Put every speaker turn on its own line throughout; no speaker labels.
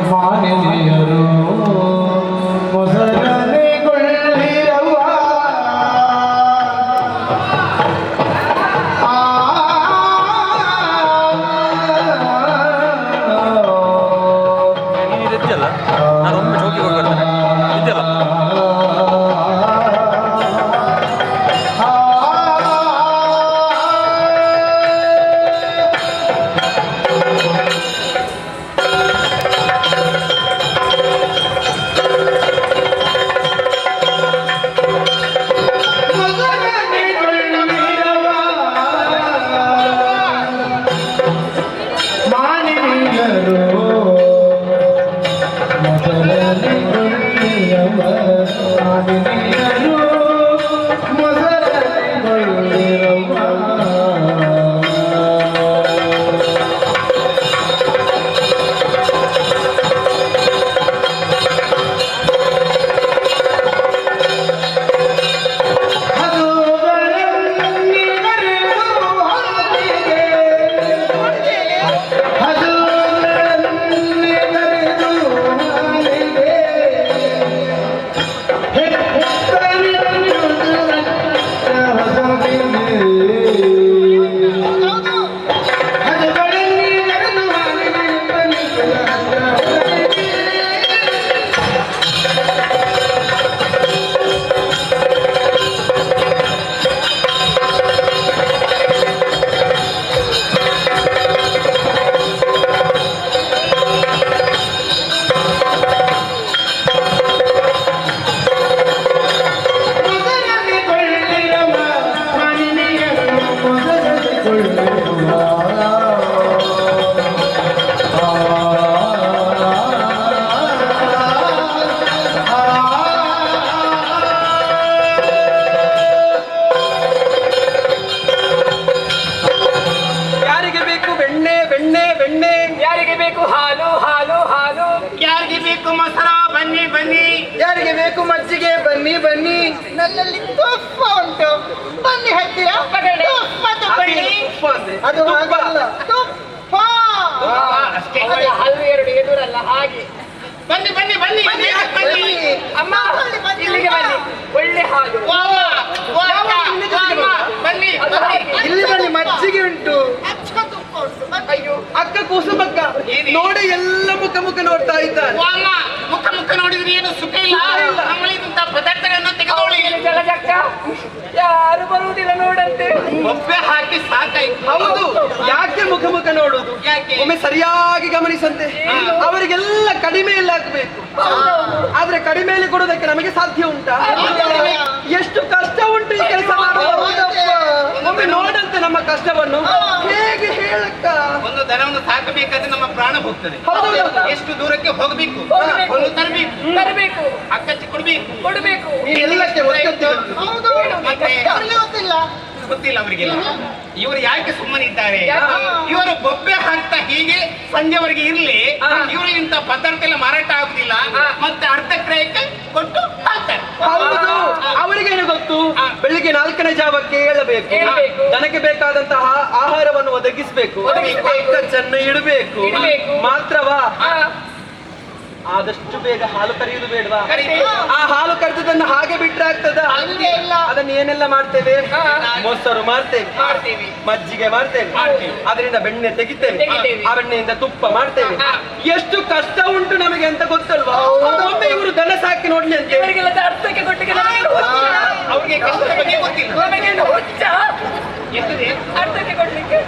ಮಾನಿನಿಯರು ಮೊಸರನೆಗೊಳ್ಳಿರವ
ಇದೆಯಲ್ಲ ನಾನು ಒಮ್ಮೆ ಜೋಗಿ ಹೋಗ್ಬರ್ತೇನೆ ಇದೆಯಲ್ಲ
ಯಾರಿಗೆ ಬೇಕು ಮಜ್ಜಿಗೆ ಬನ್ನಿ ಬನ್ನಿ ನನ್ನಲ್ಲಿ ತುಪ್ಪ ಉಂಟು ಬನ್ನಿ ಹತ್ತಿರ ಅದು ಹಾಗಲ್ಲ ತುಪ್ಪ
ಹಲ್ಲು ಎರಡು ಎದುರಲ್ಲ ಹಾಗೆ
ಬನ್ನಿ ಬನ್ನಿ ಬನ್ನಿ
ಅಮ್ಮ ಇಲ್ಲಿಗೆ ಬನ್ನಿ ಒಳ್ಳೆ ಹಾಲು
ಬನ್ನಿ ಇಲ್ಲಿ ಬನ್ನಿ ಮಜ್ಜಿಗೆ ಉಂಟು
ಅಯ್ಯೋ
ಅಕ್ಕ ಕುಸುಮಕ್ಕ ನೋಡಿ ಎಲ್ಲ ಮುಖ ಮುಖ ನೋಡ್ತಾ ಇದ್ದಾರೆ
ಮುಖ ಮುಖ ನೋಡಿದ್ರೆ ಏನು ಸುಖ ಇಲ್ಲ ನಮ್ಮಲ್ಲಿದ್ದಂತ ಪದಾರ್ಥಗಳನ್ನು ತೆಗೆದುಕೊಳ್ಳಿ
ಜಲಜಕ್ಕ ಯಾರು ಬರುವುದಿಲ್ಲ ನೋಡಂತೆ
ಒಬ್ಬೆ ಹಾಕಿ ಸಾಕಾಯ್ತು
ಹೌದು ಯಾಕೆ ಮುಖ ಮುಖ ನೋಡುದು
ಯಾಕೆ?
ಒಮ್ಮೆ ಸರಿಯಾಗಿ ಗಮನಿಸಂತೆ ಅವರಿಗೆಲ್ಲ ಕಡಿಮೆಯಲ್ಲಿ ಹಾಕಬೇಕು ಆದ್ರೆ ಕಡಿಮೆಯಲ್ಲಿ ಕೊಡೋದಕ್ಕೆ ನಮಗೆ ಸಾಧ್ಯ ಉಂಟಾ ಎಷ್ಟು ಕಷ್ಟ ಉಂಟು ಈ ಕೆಲಸ ಮಾಡುವುದು ಒಮ್ಮೆ ನೋಡಂತೆ ನಮ್ಮ ಕಷ್ಟವನ್ನು ಹೇಗೆ ಹೇಳಕ್ಕ
ಒಂದು ದನವನ್ನು ಸಾಕಬೇಕಾದ್ರೆ ನಮ್ಮ ಪ್ರಾಣ ಹೋಗ್ತದೆ
ಹೌದು.
ಎಷ್ಟು ದೂರಕ್ಕೆ ಹೋಗಬೇಕು
ಹೋಗ್ಬೇಕು.
ಒಂದು ತರಬೇಕು ಅಕ್ಕಚ್ಚಿ
ಕೊಡಬೇಕು
ನೀನು ಎಲ್ಲಕ್ಕೆ ಒತ್ತುತ್ತೀಯ?
ಮತ್ತೆ
ಗೊತ್ತಿಲ್ಲ
ಗೊತ್ತಿಲ್ಲ ಅವರಿಗೆಲ್ಲ ಇವರು ಯಾಕೆ ಸುಮ್ಮನಿದ್ದಾರೆ
ಯಾಕೆ?
ಇವರು ಬೊಬ್ಬೆ ಹಾಕ್ತಾ ಹೀಗೆ ಸಂಜೆವರೆಗೆ ಇರ್ಲಿ ಇವರು ಇಂತ ಪದಾರ್ಥ ಎಲ್ಲ ಮಾರಾಟ ಆಗುದಿಲ್ಲ ಮತ್ತೆ ಅರ್ಧ ಕ್ರಯಕ್ಕೆ ಕೊಟ್ಟು ಹಾಕ್ತಾರೆ
ಹೌದು ಅವರಿಗೇನು ಗೊತ್ತು ಬೆಳಿಗ್ಗೆ 4ನೇ ಜಾವಕ್ಕೆ ಏಳಬೇಕು
ಏಳಬೇಕು.
ದನಕ್ಕೆ ಬೇಕಾದಂತಹ ಆಹಾರವನ್ನು ಒದಗಿಸಬೇಕು ಕಚ್ಚನ್ನು ಇಡಬೇಕು
ಇಡ್ಬೇಕು.
ಮಾತ್ರವಾ ಆದಷ್ಟು ಬೇಗ ಹಾಲು ಕರೆಯುವುದು ಬೇಡವಾ
ಕರೀಬೇಕು.
ಆ ಹಾಲು ಕರೆದದನ್ನು ಹಾಗೆ ಬಿಟ್ರೆ ಆಗ್ತದ ಅದನ್ನ ಏನೆಲ್ಲ ಮಾಡ್ತೇವೆ ಮೊಸರು ಮಾಡ್ತೇವೆ ಮಜ್ಜಿಗೆ ಮಾಡ್ತೇವೆ ಅದರಿಂದ ಬೆಣ್ಣೆ ತೆಗಿತೇವೆ
ತೆಗಿತೇವೆ.
ಆ ಬೆಣ್ಣೆಯಿಂದ ತುಪ್ಪ ಮಾಡ್ತೇವೆ ಎಷ್ಟು ಕಷ್ಟ ಉಂಟು ನಮಗೆ ಅಂತ ಗೊತ್ತಲ್ವಾ ಒಮ್ಮೆ ಇವರು ದನ ಸಾಕಿ ನೋಡ್ಲಿ ಅಂತ
ಇವರಿಗೆಲ್ಲ ಅರ್ಥಕ್ಕೆ ಕೊಟ್ಟಿಗೆ
ಅವ್ರಿಗೆ ಕಷ್ಟದ ಬಗ್ಗೆ ಗೊತ್ತಿಲ್ಲ
ನಮಗೇನು ಹುಚ್ಚ
ಎಷ್ಟದೆ
ಅರ್ಥಕ್ಕೆ ಕೊಡ್ಲಿಕ್ಕೆ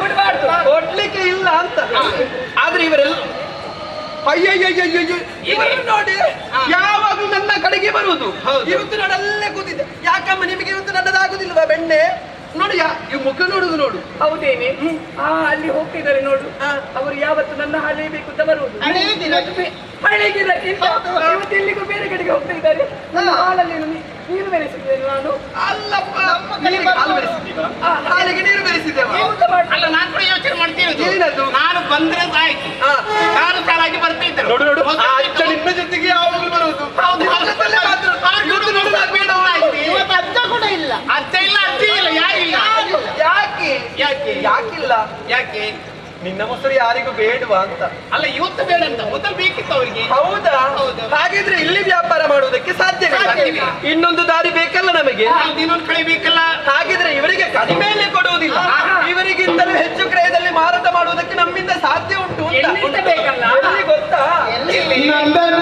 ಕೊಡಬಾರ್ದು
ಕೊಡ್ಲಿಕ್ಕೆ ಇಲ್ಲ ಅಂತ ಆದ್ರೆ ಇವರೆಲ್ಲ ಅಯ್ಯಯ್ಯಯ್ಯಯ್ಯಯ್ಯ ಇವರು ನೋಡಿ ಯಾವಾಗಲೂ ನನ್ನ ಕಡೆಗೆ ಬರುವುದು ಇವತ್ತು ನಾನು ಅಲ್ಲೇ ಕೂತಿದ್ದೆ ಯಾಕಮ್ಮ ನಿಮಗೆ ಇವತ್ತು ನನ್ನದಾಗುದಿಲ್ವಾ ಬೆಣ್ಣೆ ನೋಡಿ ಈ ಮುಖ ನೋಡುದು ನೋಡು
ಹೌದೇನೆ ಅಲ್ಲಿ ಹೋಗ್ತಿದ್ದಾರೆ ನೋಡು ಅವರು ಯಾವತ್ತು ನನ್ನ ಹಾಲೇ ಬೇಕು ಅಂತ ಬರುವುದು ಹಳೆಗಿರಕ್ಕಿಂತ ಇವತ್ತು ಎಲ್ಲಿಗೂ ಬೇರೆ ಕಡೆಗೆ ಹೋಗ್ತಾ ಇದ್ದಾರೆ ನನ್ನ ಹಾಲಲ್ಲಿ ನೀರು ಬೆರೆಸಿದ್ದೇನೆ ನಾನು
ಅಲ್ಲಪ್ಪ ನೀರಿಗೆ ಹಾಲು ಬೆರೆಸಿದ್ದೀವಾ ಹಾಲಿಗೆ ನೀರು ಬೆರೆಸಿದ್ದೇವಾ
ಅಲ್ಲ ನಾನು ಕೂಡ ಯೋಚನೆ ಮಾಡ್ತೀನಿ
ಏನದು?
ನಾನು ಬಂದ್ರೆ ಆಯ್ತು ಕಾಲು ಕಾಲಾಗಿ ಬರ್ತಾ ಇದ್ದರು
ನೋಡು ನೋಡು ಆ ಅಜ್ಜ ನಿಮ್ಮ ಜೊತೆಗೆ ಯಾವಾಗಲೂ ಬರುವುದು
ಇವತ್ತು ಅಜ್ಜ ಕೂಡ ಇಲ್ಲ ಅಜ್ಜ ಇಲ್ಲ ಅಜ್ಜಿ ಇಲ್ಲ ಯಾರಿಲ್ಲ
ಯಾಕೆ
ಯಾಕೆ
ಯಾಕಿಲ್ಲ
ಯಾಕೆ
ನಿನ್ನ ಮೊಸರು ಯಾರಿಗೂ ಬೇಡವಾ ಅಂತ.
ಅಲ್ಲ ಇವತ್ತು ಬೇಡ ಅಂತ ಮೊದಲು ಬೇಕಿತ್ತು ಅವರಿಗೆ.
ಹೌದಾ?
ಹೌದು.
ಹಾಗಿದ್ರೆ ಇಲ್ಲಿ ವ್ಯಾಪಾರ ಮಾಡುವುದಕ್ಕೆ ಸಾಧ್ಯವಿಲ್ಲ.
ಸಾಧ್ಯವಿಲ್ಲ.
ಇನ್ನೊಂದು ದಾರಿ ಬೇಕಲ್ಲ ನಮಗೆ.
ಇನ್ನೊಂದು ಕಡೆ ಬೇಕಲ್ಲ.
ಹಾಗಿದ್ರೆ ಇವರಿಗೆ ಕಡಿಮೆಯಲ್ಲಿ ಕೊಡುವುದಿಲ್ಲ, ಇವರಿಗಿಂತಲೂ ಹೆಚ್ಚು ಕ್ರಯದಲ್ಲಿ ಮಾರಾಟ ಮಾಡುವುದಕ್ಕೆ ನಮ್ಮಿಂದ ಸಾಧ್ಯ ಉಂಟು ಅಂತ.
ಎಲ್ಲಿಂದ ಬೇಕಲ್ಲ?
ಎಲ್ಲಿ ಗೊತ್ತಾ?
ಎಲ್ಲಿ?
ನಂದನ